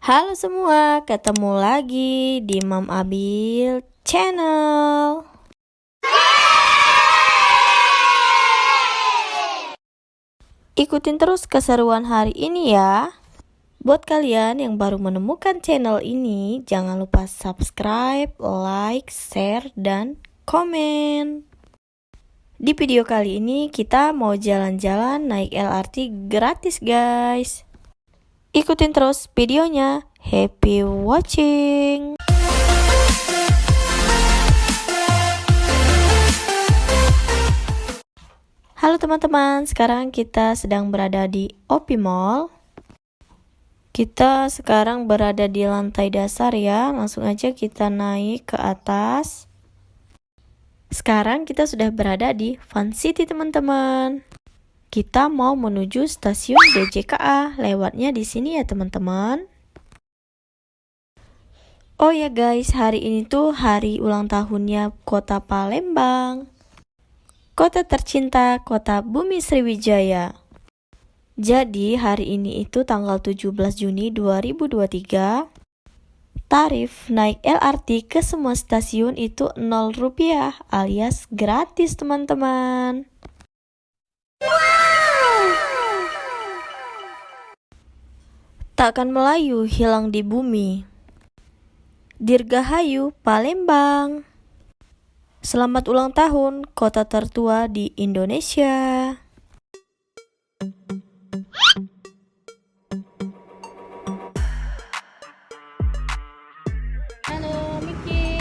Halo semua, ketemu lagi di Mam Abil Channel. Ikutin terus keseruan hari ini ya. Buat kalian yang baru menemukan channel ini, jangan lupa subscribe, like, share, dan komen. Di video kali ini kita mau jalan-jalan naik LRT gratis guys. Ikutin terus videonya. Happy watching. Halo teman-teman, sekarang kita sedang berada di OP Mall. Kita sekarang berada di lantai dasar ya, langsung aja kita naik ke atas. Sekarang kita sudah berada di Fun City teman-teman. Kita mau menuju stasiun DJKA, lewatnya di sini ya teman-teman. Oh ya guys, hari ini tuh hari ulang tahunnya Kota Palembang. Kota tercinta, kota Bumi Sriwijaya. Jadi hari ini itu tanggal 17 Juni 2023, tarif naik LRT ke semua stasiun itu Rp0 alias gratis teman-teman. Takkan Melayu hilang di bumi. Dirgahayu Palembang. Selamat ulang tahun kota tertua di Indonesia. Halo Miki.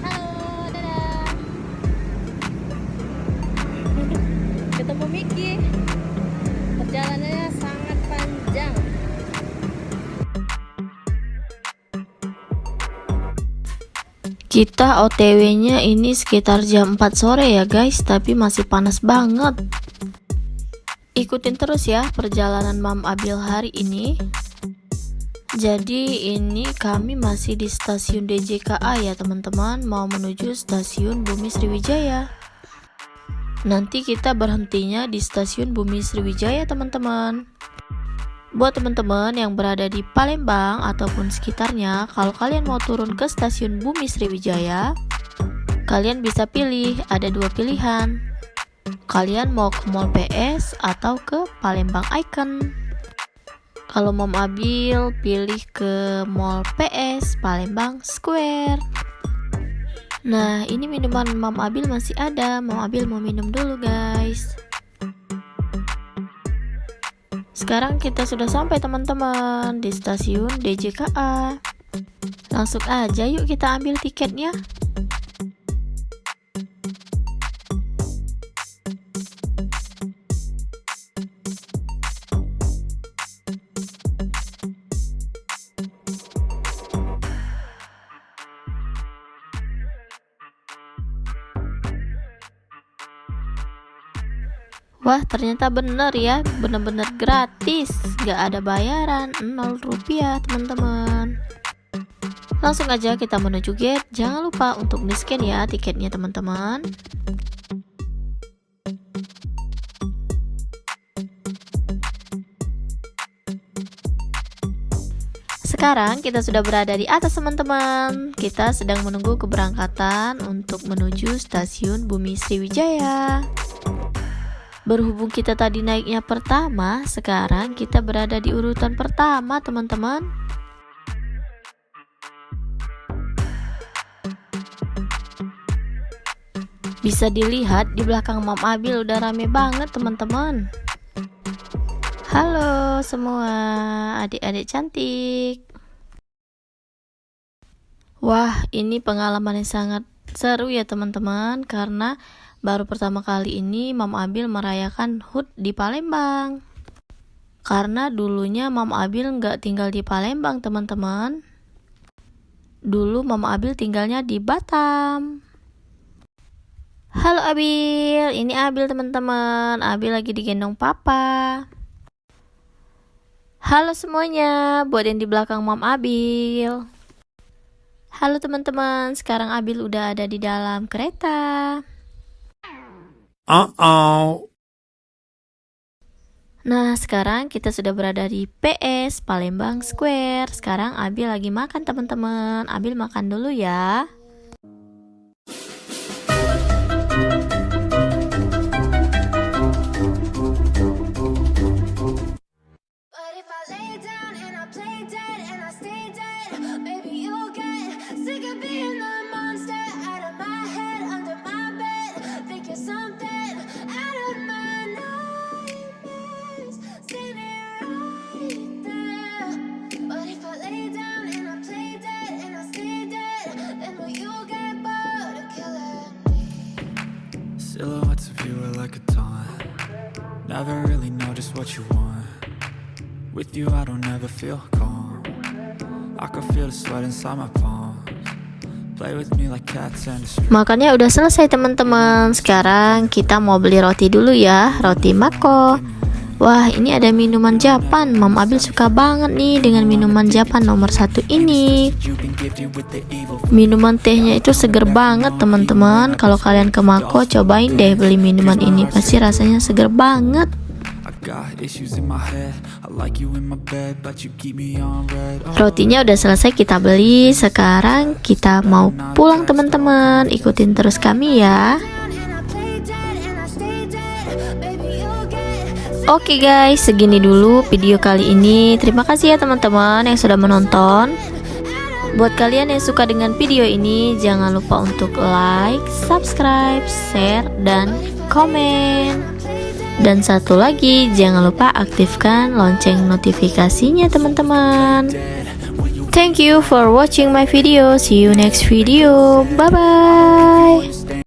Halo, dadah. Ketemu Miki. Perjalanannya sangat panjang. Kita OTW-nya ini sekitar jam 4 sore ya guys, tapi masih panas banget. Ikutin terus ya perjalanan Mam Abil hari ini. Jadi ini kami masih di stasiun DJKA ya teman-teman, mau menuju stasiun Bumi Sriwijaya. Nanti kita berhentinya di stasiun Bumi Sriwijaya teman-teman. Buat teman-teman yang berada di Palembang ataupun sekitarnya, kalau kalian mau turun ke stasiun Bumi Sriwijaya, kalian bisa pilih, ada dua pilihan. Kalian mau ke Mall PS atau ke Palembang Icon. Kalau Mam Abil pilih ke Mall PS Palembang Square. Nah, ini minuman Mam Abil masih ada. Mam Abil mau minum dulu guys. Sekarang kita sudah sampai teman-teman di stasiun DJKA. Langsung aja yuk kita ambil tiketnya. Wah, ternyata bener ya, bener-bener gratis, gak ada bayaran, Rp0 teman-teman. Langsung aja kita menuju gate, jangan lupa untuk di-scan ya tiketnya teman-teman. Sekarang kita sudah berada di atas teman-teman. Kita sedang menunggu keberangkatan untuk menuju stasiun Bumi Sriwijaya. Berhubung kita tadi naiknya pertama, sekarang kita berada di urutan pertama teman-teman. Bisa dilihat di belakang Mam Abil udah rame banget teman-teman. Halo semua adik-adik cantik. Wah, ini pengalaman yang sangat seru ya teman-teman, karena baru pertama kali ini Mam Abil merayakan HUT di Palembang. Karena dulunya Mam Abil nggak tinggal di Palembang teman-teman. Dulu Mam Abil tinggalnya di Batam. Halo Abil, ini Abil teman-teman. Abil lagi digendong papa. Halo semuanya, buat yang di belakang Mam Abil. Halo teman-teman, sekarang Abil udah ada di dalam kereta. Nah, sekarang kita sudah berada di PS Palembang Square. Sekarang Abil lagi makan, teman-teman. Abil makan dulu ya. Silhouettes of you are like a taunt. Never really know just what you want. With you I don't ever feel calm. I can feel the sweat inside my palms. Play with me like cats and a street. Makannya udah selesai, teman-teman. Sekarang kita mau beli roti dulu ya, roti Mako. Wah, ini ada minuman Japan. Mam Abil suka banget nih dengan minuman Japan nomor 1 ini. Minuman tehnya itu seger banget, teman-teman. Kalau kalian ke Mako, cobain deh beli minuman ini. Pasti rasanya seger banget. Rotinya udah selesai kita beli. Sekarang kita mau pulang, teman-teman. Ikutin terus kami ya. Oke guys, segini dulu video kali ini. Terima kasih ya teman-teman yang sudah menonton. Buat kalian yang suka dengan video ini, jangan lupa untuk like, subscribe, share, dan komen. Dan satu lagi, jangan lupa aktifkan lonceng notifikasinya teman-teman. Thank you for watching my video. See you next video. Bye bye.